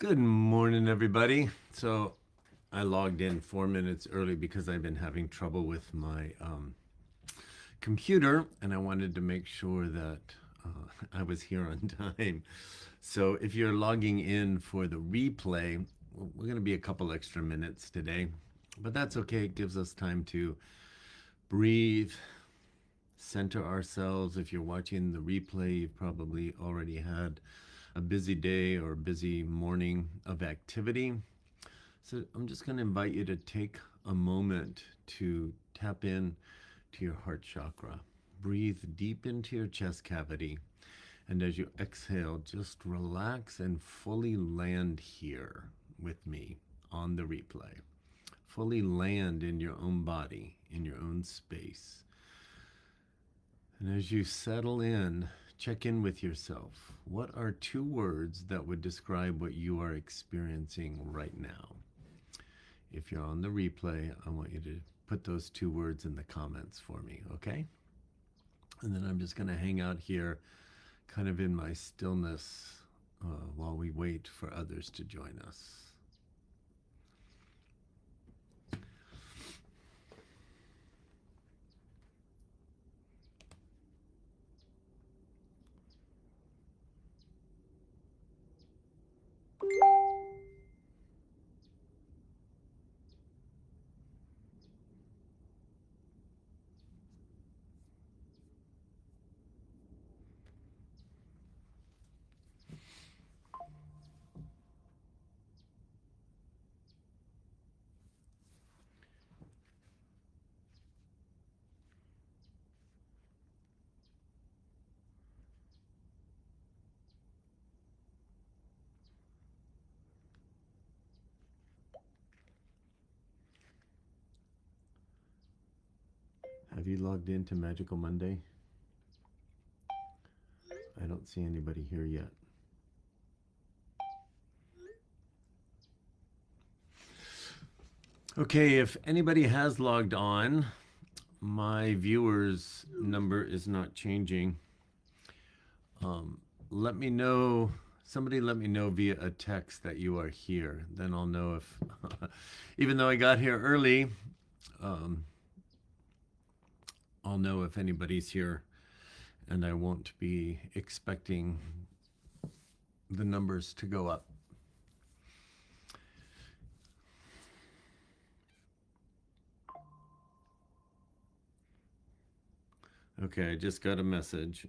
Good morning, everybody. So I logged in 4 minutes early because I've been having trouble with my computer, and I wanted to make sure that I was here on time. So if you're logging in for the replay, we're going to be a couple extra minutes today, but that's okay. It gives us time to breathe, center ourselves. If you're watching the replay, you've probably already had a busy day or a busy morning of activity. So I'm just going to invite you to take a moment to tap in to your heart chakra. Breathe deep into your chest cavity. And as you exhale, just relax and fully land here with me on the replay. Fully land in your own body, in your own space. And as you settle in, check in with yourself. What are two words that would describe what you are experiencing right now? If you're on the replay, I want you to put those two words in the comments for me, okay? And then I'm just going to hang out here kind of in my stillness while we wait for others to join us. Have you logged into Magical Monday? I don't see anybody here yet. Okay, if anybody has logged on, my viewers number is not changing. Let me know, somebody let me know via a text that you are here. Then I'll know if, even though I got here early, I'll know if anybody's here, and I won't be expecting the numbers to go up. Okay, I just got a message.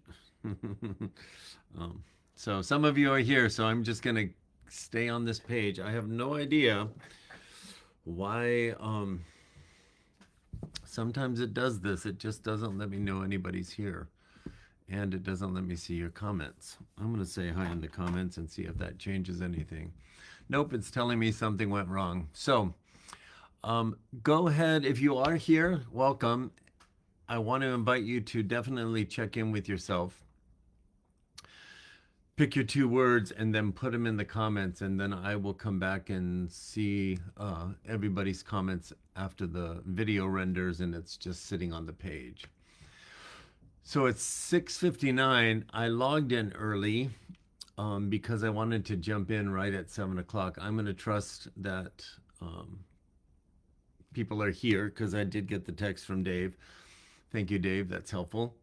So some of you are here, so I'm just going to stay on this page. I have no idea why sometimes it does this. It just doesn't let me know anybody's here. And it doesn't let me see your comments. I'm going to say hi in the comments and see if that changes anything. Nope, it's telling me something went wrong. So go ahead. If you are here, welcome. I want to invite you to definitely check in with yourself. Pick your two words and then put them in the comments, and then I will come back and see everybody's comments after the video renders and it's just sitting on the page. So it's 6:59. I logged in early because I wanted to jump in right at 7 o'clock. I'm going to trust that people are here because I did get the text from Dave. Thank you, Dave. That's helpful.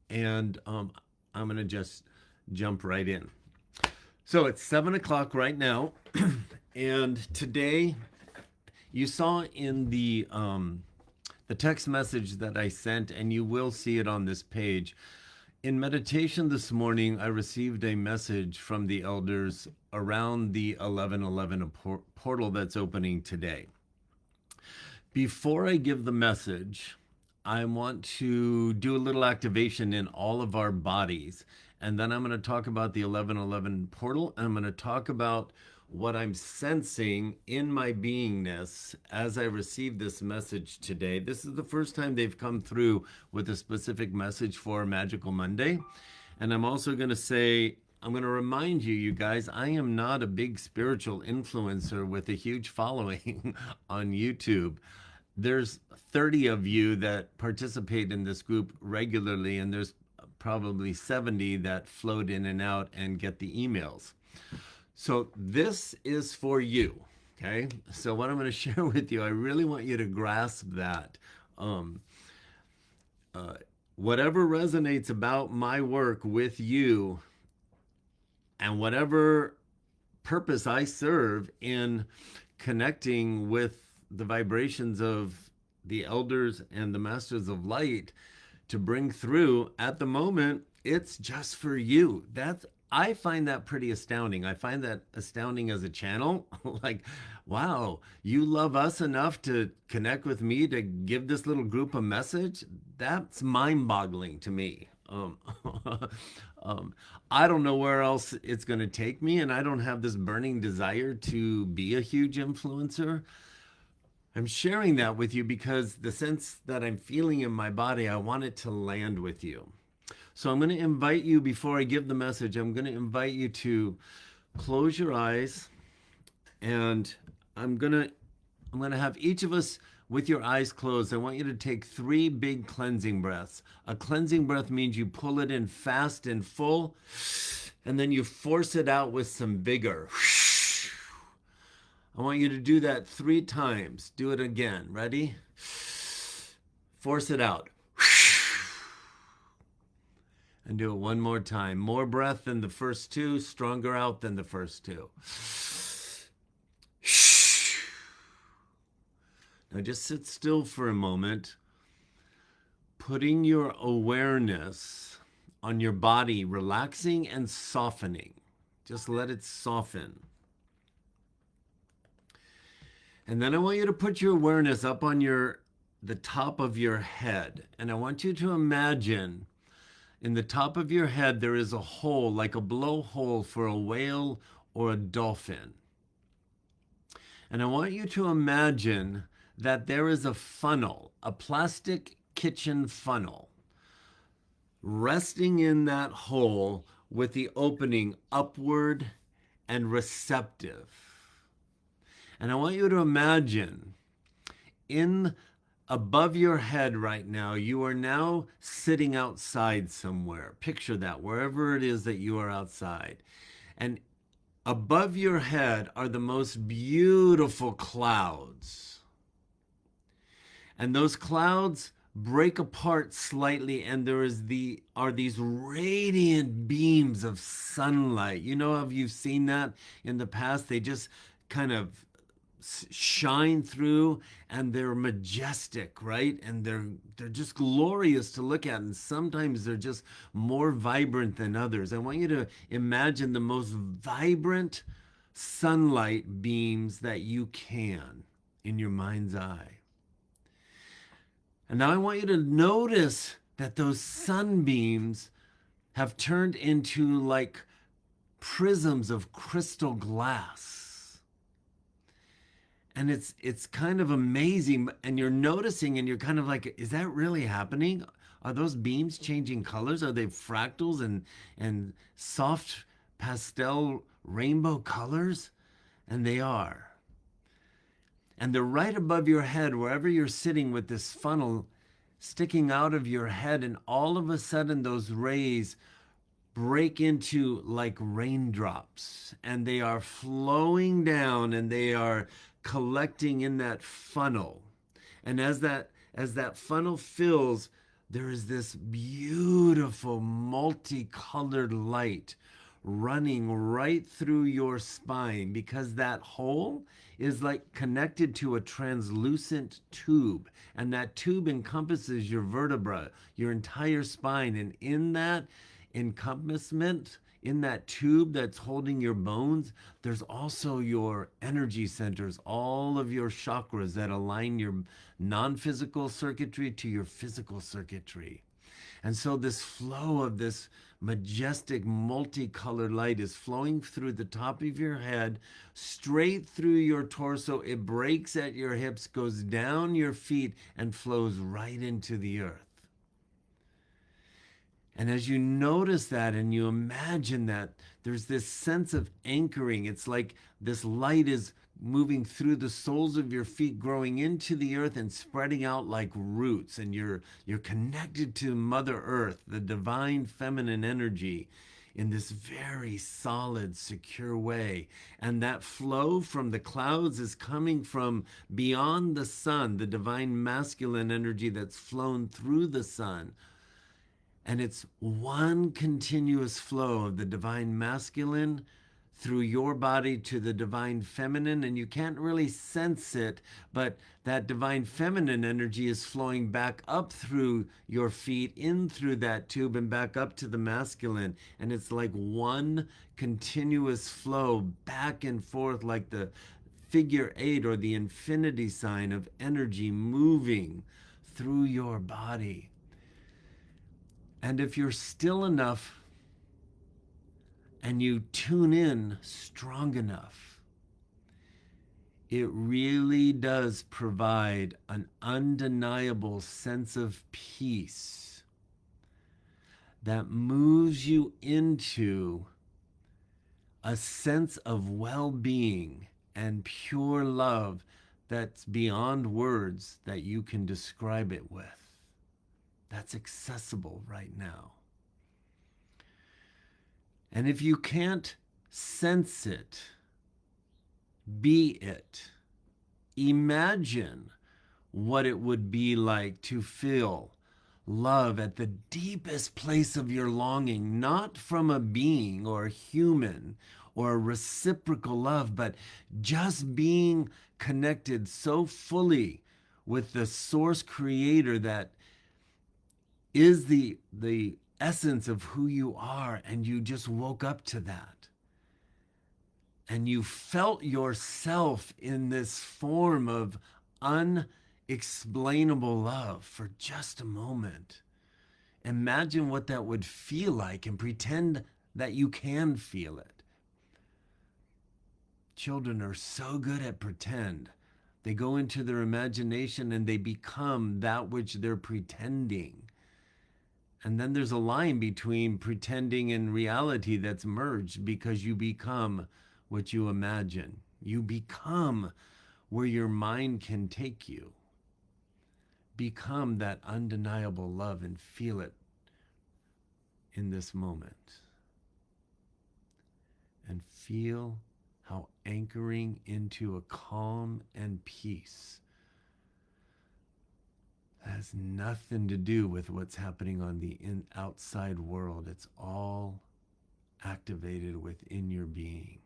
And I'm going to just jump right in. So it's 7 o'clock right now. And today, you saw in the text message that I sent, and you will see it on this page. In meditation this morning, I received a message from the elders around the 1111 portal that's opening today. Before I give the message, I want to do a little activation in all of our bodies. And then I'm going to talk about the 1111 portal. And I'm going to talk about what I'm sensing in my beingness as I receive this message today. This is the first time they've come through with a specific message for Magical Monday. And I'm also going to say, I'm going to remind you, you guys, I am not a big spiritual influencer with a huge following on YouTube. There's 30 of you that participate in this group regularly, and there's probably 70 that float in and out and get the emails. So this is for you. Okay. So what I'm going to share with you, I really want you to grasp that. Um, Whatever resonates about my work with you and whatever purpose I serve in connecting with the vibrations of the elders and the masters of light to bring through at the moment, it's just for you. That's I find that pretty astounding. I find that astounding as a channel. Like, wow, you love us enough to connect with me to give this little group a message. That's mind-boggling to me. Um, I don't know where else it's going to take me, and I don't have this burning desire to be a huge influencer. I'm sharing that with you because the sense that I'm feeling in my body, I want it to land with you. So I'm going to invite you, before I give the message, I'm going to invite you to close your eyes, and I'm going to have each of us with your eyes closed. I want you to take 3 big cleansing breaths. A cleansing breath means you pull it in fast and full, and then you force it out with some vigor. I want you to do that 3 times. Do it again. Ready? Force it out. And do it one more time. More breath than the first 2, stronger out than the first 2. Now just sit still for a moment, putting your awareness on your body, relaxing and softening. Just let it soften. And then I want you to put your awareness up on the top of your head. And I want you to imagine in the top of your head there is a hole, like a blowhole for a whale or a dolphin. And I want you to imagine that there is a funnel, a plastic kitchen funnel, resting in that hole with the opening upward and receptive. And I want you to imagine above your head right now, you are now sitting outside somewhere. Picture that, wherever it is that you are outside. And above your head are the most beautiful clouds. And those clouds break apart slightly, and are these radiant beams of sunlight. You know, have you seen that in the past? They just kind of shine through, and they're majestic, right? And they're just glorious to look at, and sometimes they're just more vibrant than others. I want you to imagine the most vibrant sunlight beams that you can in your mind's eye. And now I want you to notice that those sunbeams have turned into like prisms of crystal glass. And it's kind of amazing, and you're noticing, and you're kind of like, is that really happening? Are those beams changing colors? Are they fractals and soft pastel rainbow colors? And they are. And they're right above your head, wherever you're sitting, with this funnel sticking out of your head. And all of a sudden, those rays break into like raindrops, and they are flowing down, and they are collecting in that funnel. And as that funnel fills, there is this beautiful multicolored light running right through your spine, because that hole is like connected to a translucent tube, and that tube encompasses your vertebra, your entire spine. And in that encompassment, in that tube that's holding your bones, there's also your energy centers, all of your chakras that align your non-physical circuitry to your physical circuitry. And so this flow of this majestic multicolored light is flowing through the top of your head, straight through your torso. It breaks at your hips, goes down your feet, and flows right into the earth. And as you notice that and you imagine that, there's this sense of anchoring. It's like this light is moving through the soles of your feet, growing into the earth and spreading out like roots. And you're connected to Mother Earth, the divine feminine energy in this very solid, secure way. And that flow from the clouds is coming from beyond the sun, the divine masculine energy that's flown through the sun. And it's one continuous flow of the divine masculine through your body to the divine feminine, and you can't really sense it, but that divine feminine energy is flowing back up through your feet, in through that tube, and back up to the masculine. And it's like one continuous flow back and forth, like the figure eight or the infinity sign of energy moving through your body. And if you're still enough and you tune in strong enough, it really does provide an undeniable sense of peace that moves you into a sense of well-being and pure love that's beyond words that you can describe it with. That's accessible right now. And if you can't sense it, be it. Imagine what it would be like to feel love at the deepest place of your longing, not from a being or a human or a reciprocal love, but just being connected so fully with the source creator that is the essence of who you are, and you just woke up to that. And you felt yourself in this form of unexplainable love for just a moment. Imagine what that would feel like and pretend that you can feel it. Children are so good at pretend. They go into their imagination and they become that which they're pretending. And then there's a line between pretending and reality that's merged, because you become what you imagine. You become where your mind can take you. Become that undeniable love and feel it in this moment. And feel how anchoring into a calm and peace has nothing to do with what's happening on the outside world. It's all activated within your being.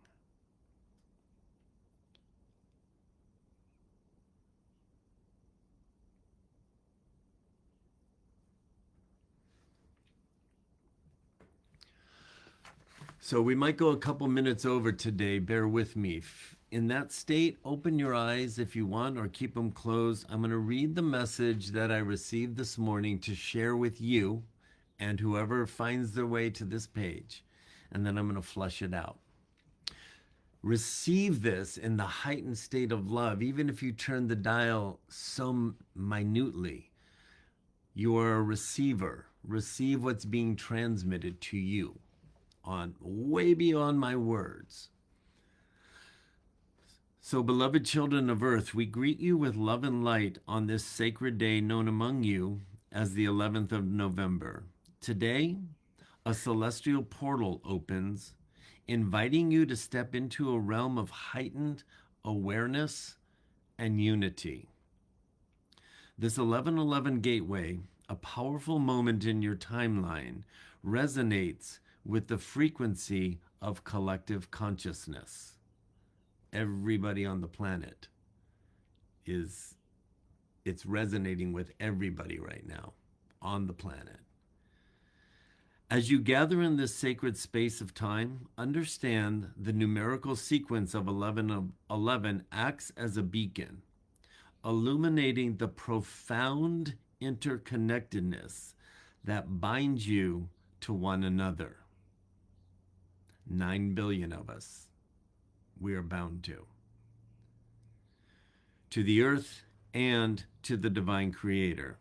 So we might go a couple minutes over today. Bear with me. In that state, open your eyes if you want, or keep them closed. I'm going to read the message that I received this morning to share with you and whoever finds their way to this page, and then I'm going to flush it out. Receive this in the heightened state of love. Even if you turn the dial so minutely, you are a receiver. Receive what's being transmitted to you on way beyond my words. So, beloved children of earth, we greet you with love and light on this sacred day known among you as the 11th of November. Today, a celestial portal opens, inviting you to step into a realm of heightened awareness and unity. This 1111 gateway, a powerful moment in your timeline, resonates with the frequency of collective consciousness. Everybody on the planet it's resonating with everybody right now on the planet. As you gather in this sacred space of time, understand the numerical sequence of 1111 acts as a beacon, illuminating the profound interconnectedness that binds you to one another. 9 billion of us. We are bound to the earth and to the divine creator.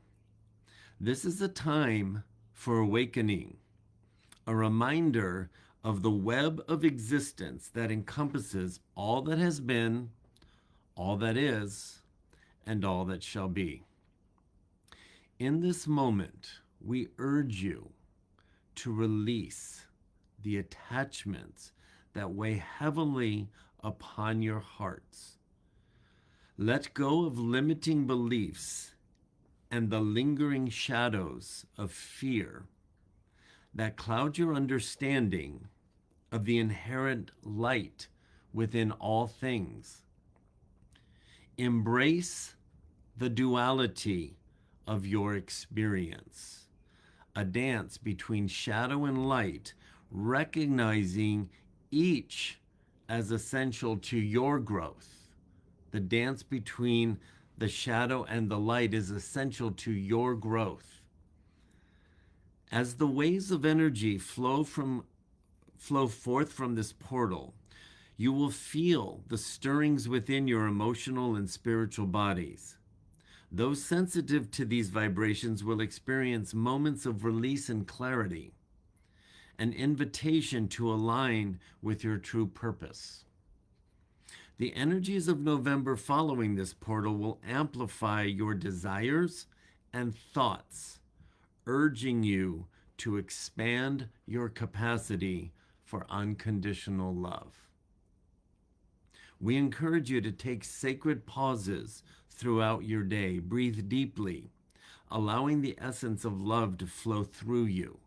This is a time for awakening, a reminder of the web of existence that encompasses all that has been, all that is, and all that shall be. In this moment, we urge you to release the attachments that weigh heavily upon your hearts. Let go of limiting beliefs and the lingering shadows of fear that cloud your understanding of the inherent light within all things. Embrace the duality of your experience, a dance between shadow and light, recognizing each as essential to your growth. The dance between the shadow and the light is essential to your growth. As the waves of energy flow forth from this portal, you will feel the stirrings within your emotional and spiritual bodies. Those sensitive to these vibrations will experience moments of release and clarity, an invitation to align with your true purpose. The energies of November following this portal will amplify your desires and thoughts, urging you to expand your capacity for unconditional love. We encourage you to take sacred pauses throughout your day. Breathe deeply, allowing the essence of love to flow through you.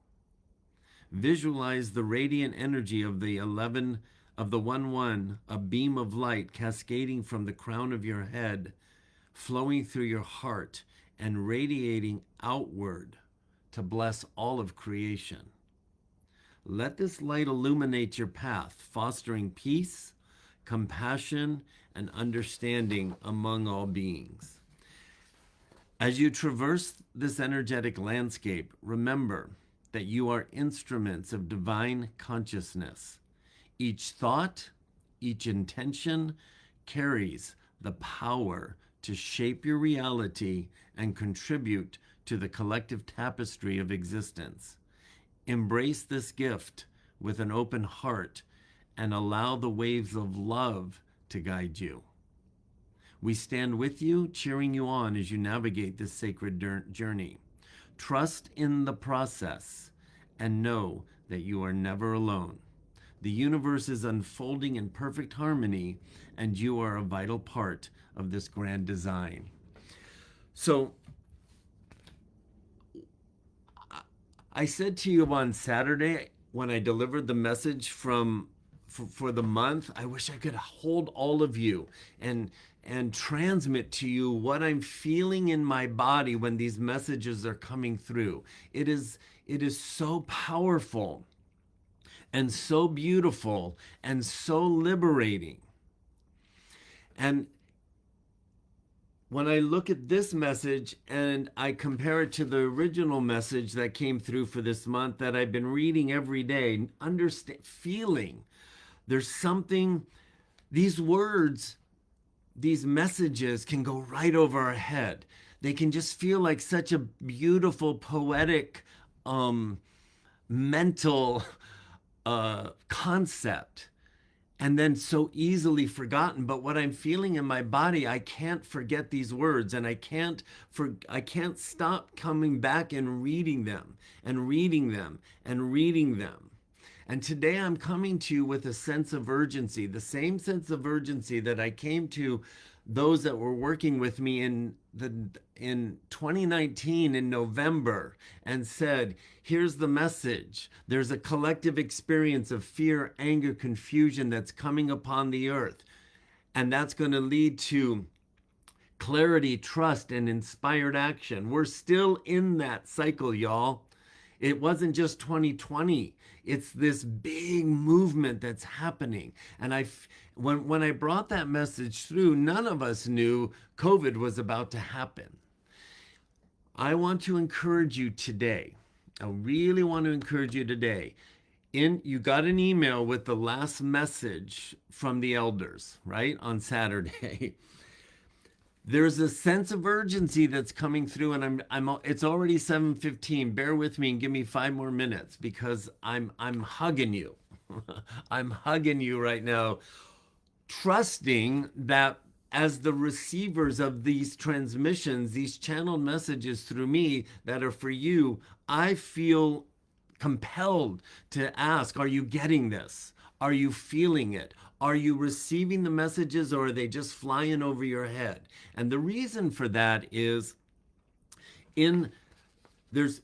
Visualize the radiant energy of the 1-1, a beam of light cascading from the crown of your head, flowing through your heart and radiating outward to bless all of creation. Let this light illuminate your path, fostering peace, compassion, and understanding among all beings. As you traverse this energetic landscape, remember that you are instruments of divine consciousness. Each thought, each intention carries the power to shape your reality and contribute to the collective tapestry of existence. Embrace this gift with an open heart and allow the waves of love to guide you. We stand with you, cheering you on as you navigate this sacred journey. Trust in the process and know that you are never alone. The universe is unfolding in perfect harmony, and you are a vital part of this grand design. So, I said to you on Saturday when I delivered the message for the month, I wish I could hold all of you and transmit to you what I'm feeling in my body when these messages are coming through. It is so powerful and so beautiful and so liberating. And when I look at this message and I compare it to the original message that came through for this month that I've been reading every day, feeling there's something, these words, these messages can go right over our head. They can just feel like such a beautiful, poetic, mental concept, and then so easily forgotten. But what I'm feeling in my body, I can't forget these words, and I can't stop coming back and reading them and reading them and reading them. And today I'm coming to you with a sense of urgency, the same sense of urgency that I came to those that were working with me in 2019 in November and said, here's the message. There's a collective experience of fear, anger, confusion that's coming upon the earth. And that's going to lead to clarity, trust, and inspired action. We're still in that cycle, y'all. It wasn't just 2020. It's this big movement that's happening. And when I brought that message through, none of us knew COVID was about to happen. I want to encourage you today. I really want to encourage you today. You got an email with the last message from the elders, right, on Saturday. There's a sense of urgency that's coming through, and it's already 7:15. Bear with me and give me 5 more minutes because I'm hugging you. I'm hugging you right now, trusting that as the receivers of these transmissions, these channeled messages through me that are for you, I feel compelled to ask, are you getting this? Are you feeling it? Are you receiving the messages, or are they just flying over your head? And the reason for that is in there's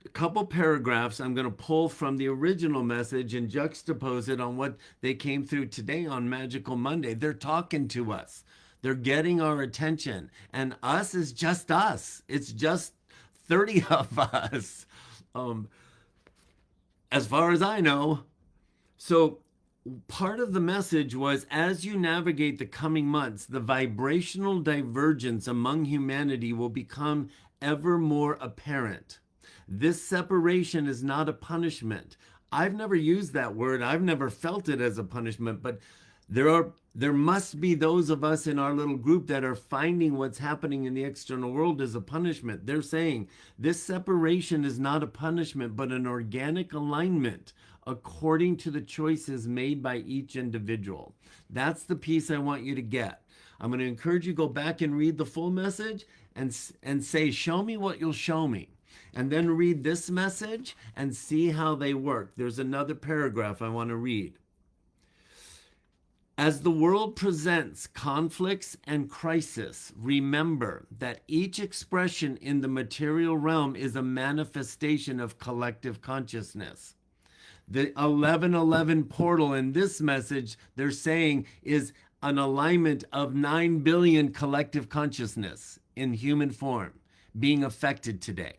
a couple paragraphs I'm going to pull from the original message and juxtapose it on what they came through today on Magical Monday. They're talking to us. They're getting our attention. And us is just us. It's just 30 of us, as far as I know. So part of the message was, as you navigate the coming months, the vibrational divergence among humanity will become ever more apparent. This separation is not a punishment. I've never used that word. I've never felt it as a punishment, but there must be those of us in our little group that are finding what's happening in the external world as a punishment. They're saying this separation is not a punishment, but an organic alignment according to the choices made by each individual. That's the piece I want you to get. I'm going to encourage you to go back and read the full message and say, show me what you'll show me. And then read this message and see how they work. There's another paragraph I want to read. As the world presents conflicts and crisis, remember that each expression in the material realm is a manifestation of collective consciousness. The 1111 portal in this message, they're saying, is an alignment of 9 billion collective consciousness in human form being affected today.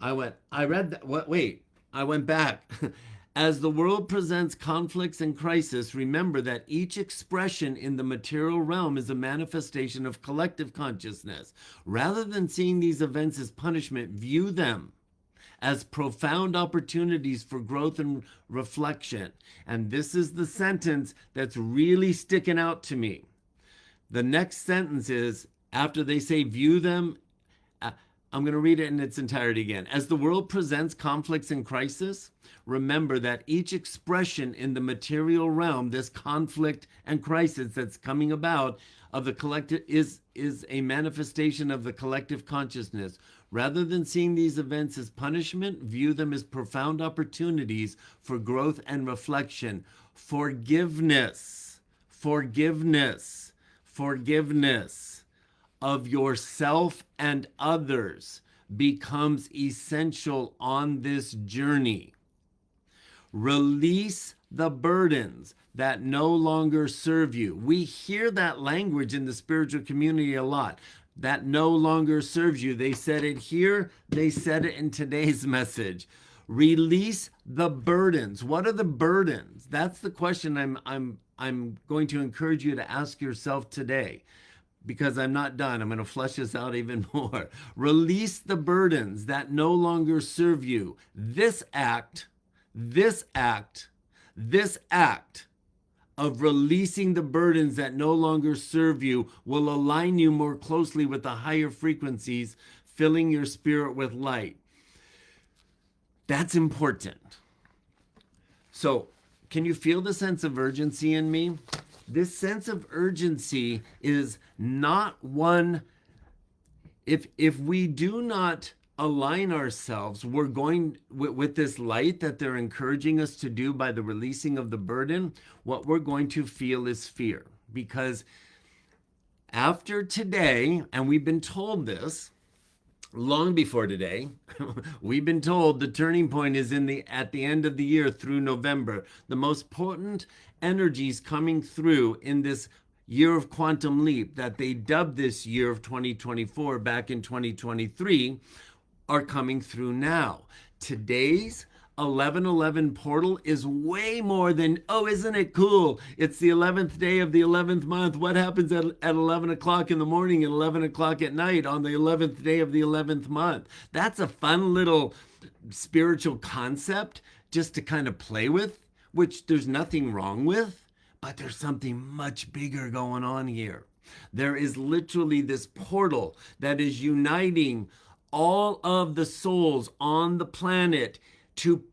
I went back. As the world presents conflicts and crisis, remember that each expression in the material realm is a manifestation of collective consciousness. Rather than seeing these events as punishment, view them as profound opportunities for growth and reflection. And this is the sentence that's really sticking out to me. The next sentence is, after they say view them, I'm going to read it in its entirety again. As the world presents conflicts and crisis, remember that each expression in the material realm, this conflict and crisis that's coming about of the collective, is a manifestation of the collective consciousness. Rather than seeing these events as punishment, view them as profound opportunities for growth and reflection. Forgiveness of yourself and others becomes essential on this journey. Release the burdens that no longer serve you. We hear that language in the spiritual community a lot. That no longer serves you. They said it here. They said it in today's message. Release the burdens. What are the burdens? That's the question I'm going to encourage you to ask yourself today, because I'm not done. I'm going to flesh this out even more. Release the burdens that no longer serve you. This act of releasing the burdens that no longer serve you will align you more closely with the higher frequencies, filling your spirit with light. That's important. So, can you feel the sense of urgency in me? This sense of urgency is not one, if we do not align ourselves, we're going with this light that they're encouraging us to do by the releasing of the burden, what we're going to feel is fear. Because after today, and we've been told this long before today, we've been told the turning point is at the end of the year through November. The most potent energies coming through in this year of quantum leap that they dubbed this year of 2024 back in 2023 are coming through now. Today's 1111 portal is way more than, oh, isn't it cool? It's the 11th day of the 11th month. What happens at 11 o'clock in the morning and 11 o'clock at night on the 11th day of the 11th month? That's a fun little spiritual concept just to kind of play with, which there's nothing wrong with, but there's something much bigger going on here. There is literally this portal that is uniting all of the souls on the planet to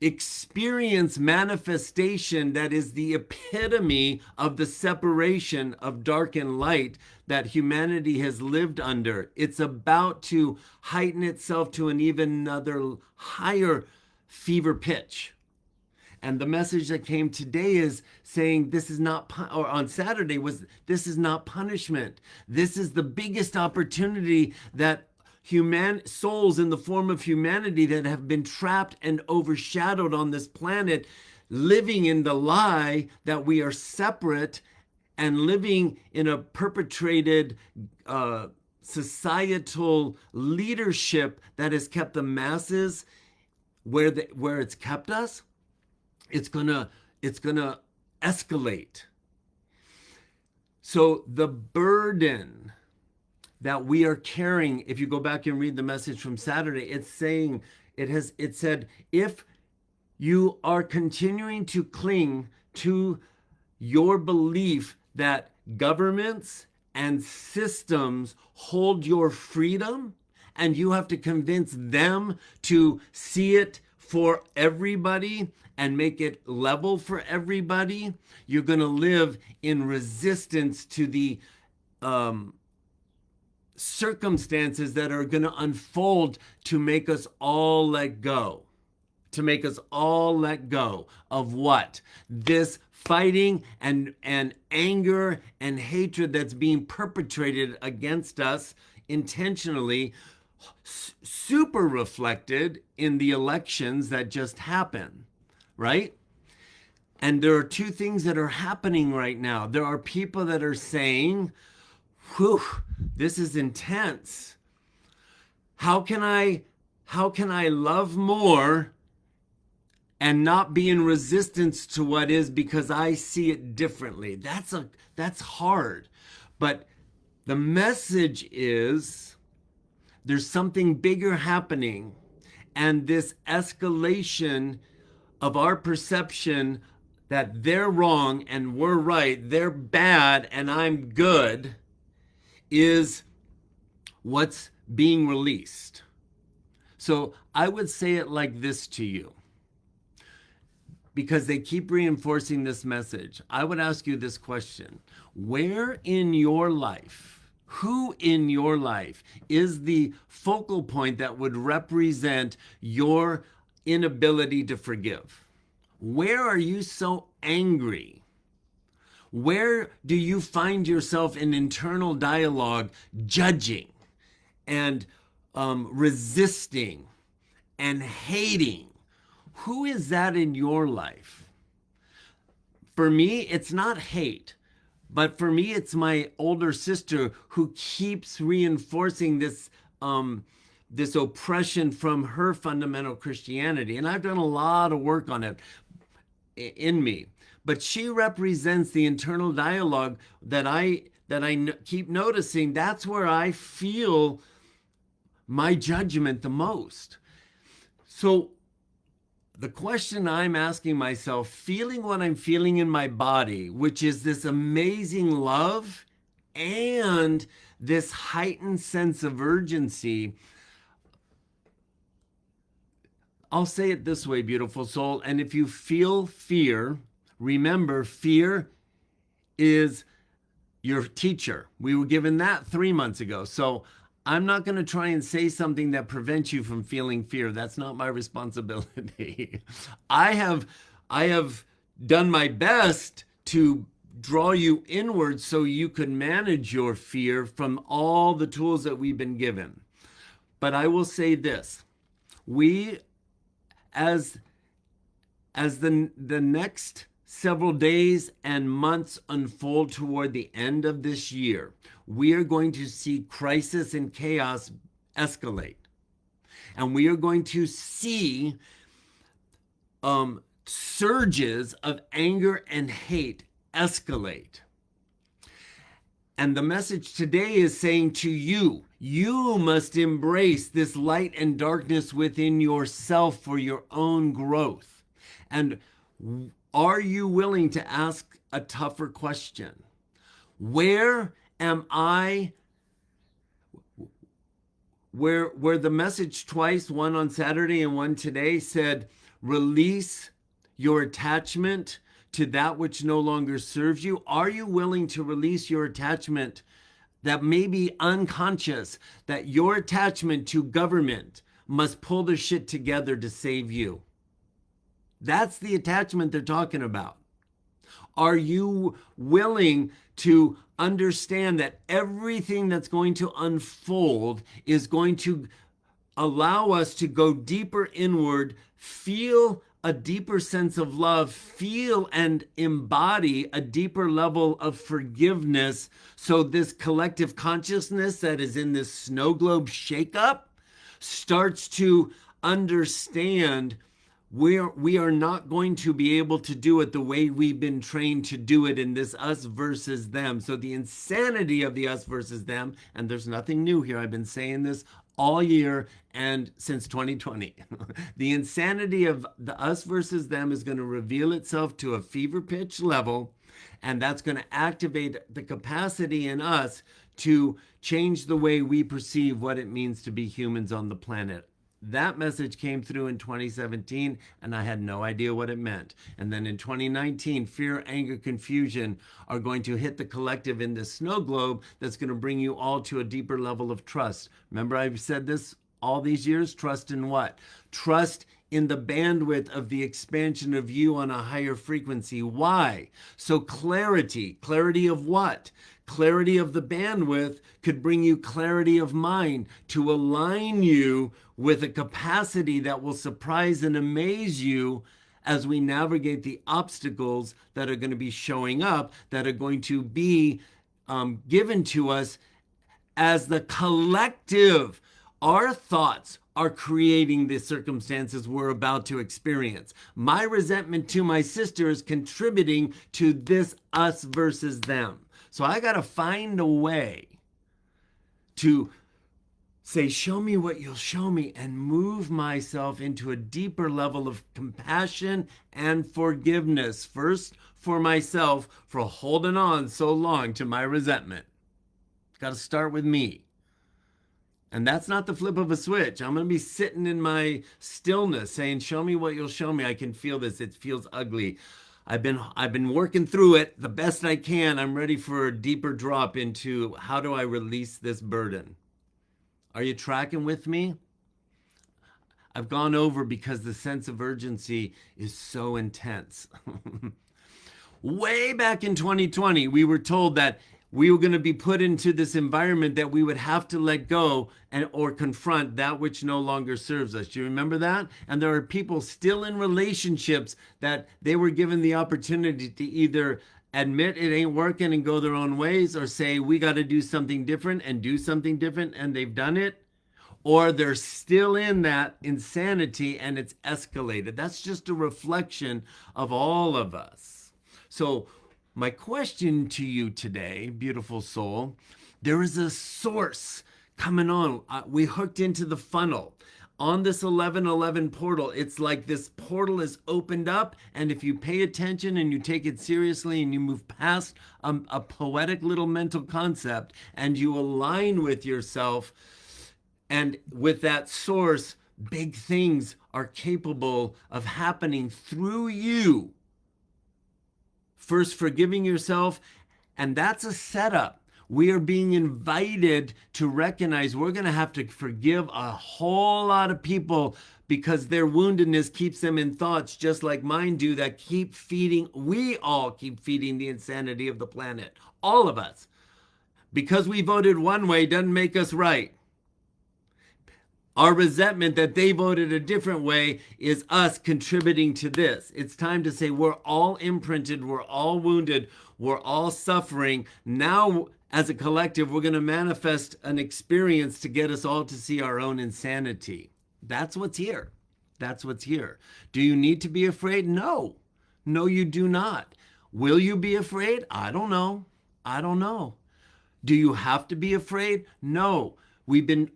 experience manifestation that is the epitome of the separation of dark and light that humanity has lived under. It's about to heighten itself to an even another higher fever pitch. And the message that came today is saying this is not, or on Saturday was, this is not punishment. This is the biggest opportunity that souls in the form of humanity that have been trapped and overshadowed on this planet, living in the lie that we are separate and living in a perpetrated societal leadership that has kept the masses where it's kept us. It's gonna escalate. So the burden that we are carrying, if you go back and read the message from Saturday, it's saying, it said, if you are continuing to cling to your belief that governments and systems hold your freedom, and you have to convince them to see it for everybody and make it level for everybody, you're going to live in resistance to the circumstances that are going to unfold to make us all let go. To make us all let go of what? This fighting and anger and hatred that's being perpetrated against us intentionally, super reflected in the elections that just happened, right? And there are two things that are happening right now. There are people that are saying, whew, this is intense. How can I love more and not be in resistance to what is because I see it differently? That's hard. But the message is there's something bigger happening, and this escalation of our perception that they're wrong and we're right, they're bad and I'm good, is what's being released. So I would say it like this to you, because they keep reinforcing this message. I would ask you this question: where in your life, who in your life is the focal point that would represent your inability to forgive? Where are you so angry? Where do you find yourself in internal dialogue, judging and resisting and hating? Who is that in your life? For me, it's not hate, but for me, it's my older sister who keeps reinforcing this this oppression from her fundamental Christianity. And I've done a lot of work on it in me. But she represents the internal dialogue that I keep noticing. That's where I feel my judgment the most. So the question I'm asking myself, feeling what I'm feeling in my body, which is this amazing love and this heightened sense of urgency. I'll say it this way, beautiful soul. And if you feel fear, remember, fear is your teacher. We were given that 3 months ago. So I'm not going to try and say something that prevents you from feeling fear. That's not my responsibility. I have done my best to draw you inward so you could manage your fear from all the tools that we've been given. But I will say this: we, as the next several days and months unfold toward the end of this year, we are going to see crisis and chaos escalate. And we are going to see surges of anger and hate escalate. And the message today is saying to you, you must embrace this light and darkness within yourself for your own growth. And are you willing to ask a tougher question? Where am I? Where the message twice, one on Saturday and one today, said, release your attachment to that which no longer serves you? Are you willing to release your attachment that may be unconscious, that your attachment to government must pull their shit together to save you? That's the attachment they're talking about. Are you willing to understand that everything that's going to unfold is going to allow us to go deeper inward, feel a deeper sense of love, feel and embody a deeper level of forgiveness, so this collective consciousness that is in this snow globe shakeup starts to understand we are not going to be able to do it the way we've been trained to do it in this us versus them. So the insanity of the us versus them, and there's nothing new here, I've been saying this all year and since 2020. The insanity of the us versus them is going to reveal itself to a fever pitch level, and that's going to activate the capacity in us to change the way we perceive what it means to be humans on the planet. That message came through in 2017, and I had no idea what it meant. And then in 2019, fear, anger, confusion are going to hit the collective in this snow globe that's going to bring you all to a deeper level of trust. Remember, I've said this all these years? Trust in what? Trust in the bandwidth of the expansion of you on a higher frequency. Why? So clarity. Clarity of what? Clarity of the bandwidth could bring you clarity of mind to align you with a capacity that will surprise and amaze you as we navigate the obstacles that are going to be showing up, that are going to be given to us as the collective. Our thoughts are creating the circumstances we're about to experience. My resentment to my sister is contributing to this us versus them. So I got to find a way to say, show me what you'll show me, and move myself into a deeper level of compassion and forgiveness. First, for myself, for holding on so long to my resentment. Got to start with me. And that's not the flip of a switch. I'm going to be sitting in my stillness saying, show me what you'll show me. I can feel this. It feels ugly. I've been working through it the best I can. I'm ready for a deeper drop into how do I release this burden. Are you tracking with me? I've gone over because the sense of urgency is so intense. Way back in 2020, we were told that we were going to be put into this environment that we would have to let go or confront that which no longer serves us. Do you remember that? And there are people still in relationships that they were given the opportunity to either admit it ain't working and go their own ways, or say we got to do something different and do something different, and they've done it. Or they're still in that insanity and it's escalated. That's just a reflection of all of us. So my question to you today, beautiful soul, there is a source coming on. We hooked into the funnel. On this 1111 portal, it's like this portal is opened up, and if you pay attention and you take it seriously and you move past a poetic little mental concept and you align with yourself and with that source, big things are capable of happening through you. First, forgiving yourself, and that's a setup. We are being invited to recognize we're going to have to forgive a whole lot of people because their woundedness keeps them in thoughts just like mine do that keep feeding, we all keep feeding the insanity of the planet. All of us. Because we voted one way doesn't make us right. Our resentment that they voted a different way is us contributing to this. It's time to say we're all imprinted, we're all wounded, we're all suffering. Now, as a collective, we're going to manifest an experience to get us all to see our own insanity. That's what's here. That's what's here. Do you need to be afraid? No. No, you do not. Will you be afraid? I don't know. I don't know. Do you have to be afraid? No.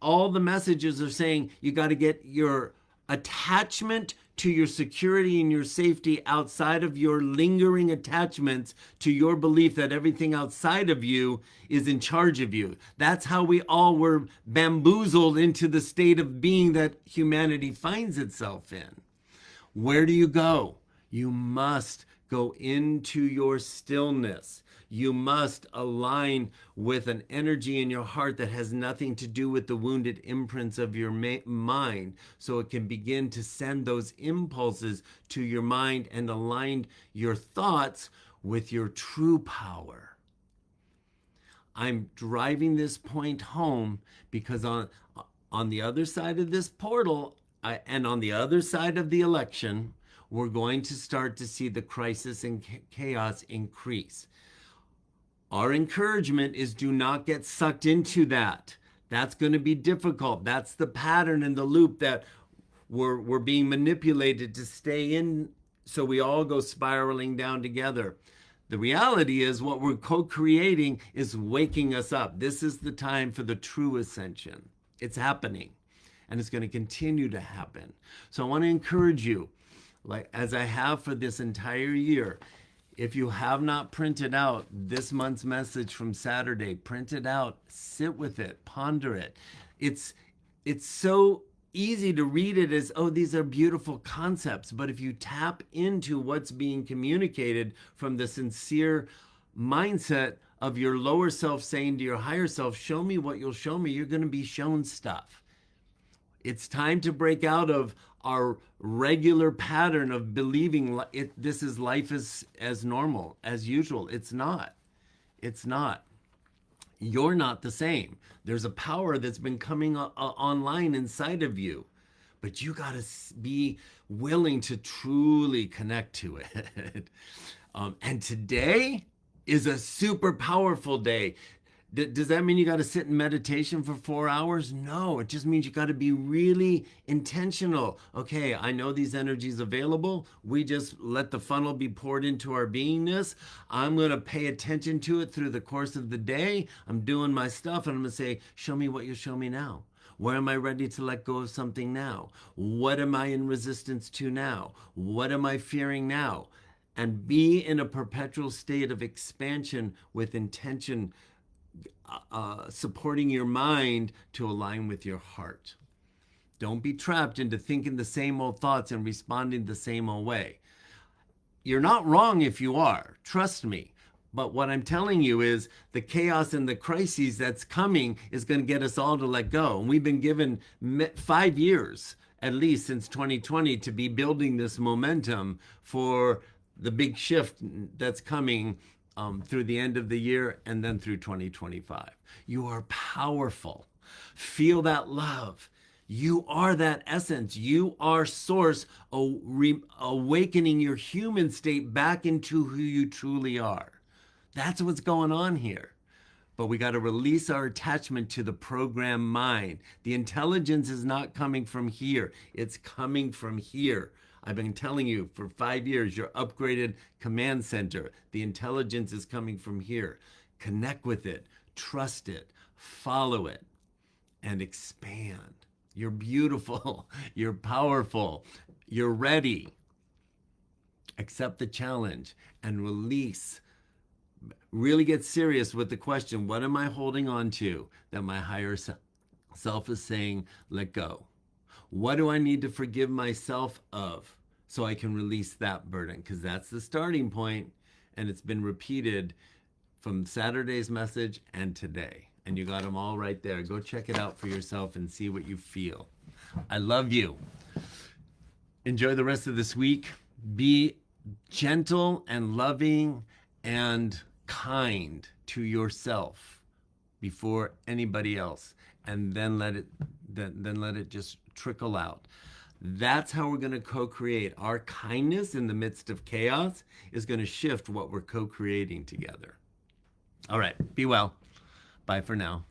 All the messages are saying you got to get your attachment to your security and your safety outside of your lingering attachments to your belief that everything outside of you is in charge of you. That's how we all were bamboozled into the state of being that humanity finds itself in. Where do you go? You must go into your stillness. You must align with an energy in your heart that has nothing to do with the wounded imprints of your mind, so it can begin to send those impulses to your mind and align your thoughts with your true power. I'm driving this point home because on the other side of this portal and on the other side of the election, we're going to start to see the crisis and chaos increase. Our encouragement is do not get sucked into that. That's going to be difficult. That's the pattern and the loop that we're being manipulated to stay in, so we all go spiraling down together. The reality is what we're co-creating is waking us up. This is the time for the true ascension. It's happening, and it's going to continue to happen. So I want to encourage you, like as I have for this entire year, if you have not printed out this month's message from Saturday, print it out, sit with it, ponder it. It's so easy to read it as, oh, these are beautiful concepts. But if you tap into what's being communicated from the sincere mindset of your lower self saying to your higher self, show me what you'll show me, you're going to be shown stuff. It's time to break out of our regular pattern of believing this is life as normal, as usual. It's not. It's not. You're not the same. There's a power that's been coming online inside of you, but you got to be willing to truly connect to it. And today is a super powerful day. Does that mean you got to sit in meditation for 4 hours? No, it just means you got to be really intentional. Okay, I know these energies available. We just let the funnel be poured into our beingness. I'm going to pay attention to it through the course of the day. I'm doing my stuff and I'm going to say, show me what you show me now. Where am I ready to let go of something now? What am I in resistance to now? What am I fearing now? And be in a perpetual state of expansion with intention, supporting your mind to align with your heart. Don't be trapped into thinking the same old thoughts and responding the same old way. You're not wrong if you are, trust me. But what I'm telling you is the chaos and the crises that's coming is going to get us all to let go. And we've been given 5 years, at least since 2020, to be building this momentum for the big shift that's coming through the end of the year and then through 2025. You are powerful. Feel that love. You are that essence. You are source, awakening your human state back into who you truly are. That's what's going on here. But we got to release our attachment to the program mind. The intelligence is not coming from here. It's coming from here. I've been telling you for 5 years, your upgraded command center, the intelligence is coming from here. Connect with it, trust it, follow it, and expand. You're beautiful, you're powerful, you're ready. Accept the challenge and release. Really get serious with the question, what am I holding on to that my higher self is saying, let go? What do I need to forgive myself of so I can release that burden? Because that's the starting point, and it's been repeated from Saturday's message and today. And you got them all right there. Go check it out for yourself and see what you feel. I love you. Enjoy the rest of this week. Be gentle and loving and kind to yourself before anybody else, and then let it just trickle out. That's how we're going to co-create. Our kindness in the midst of chaos is going to shift what we're co-creating together. All right, be well. Bye for now.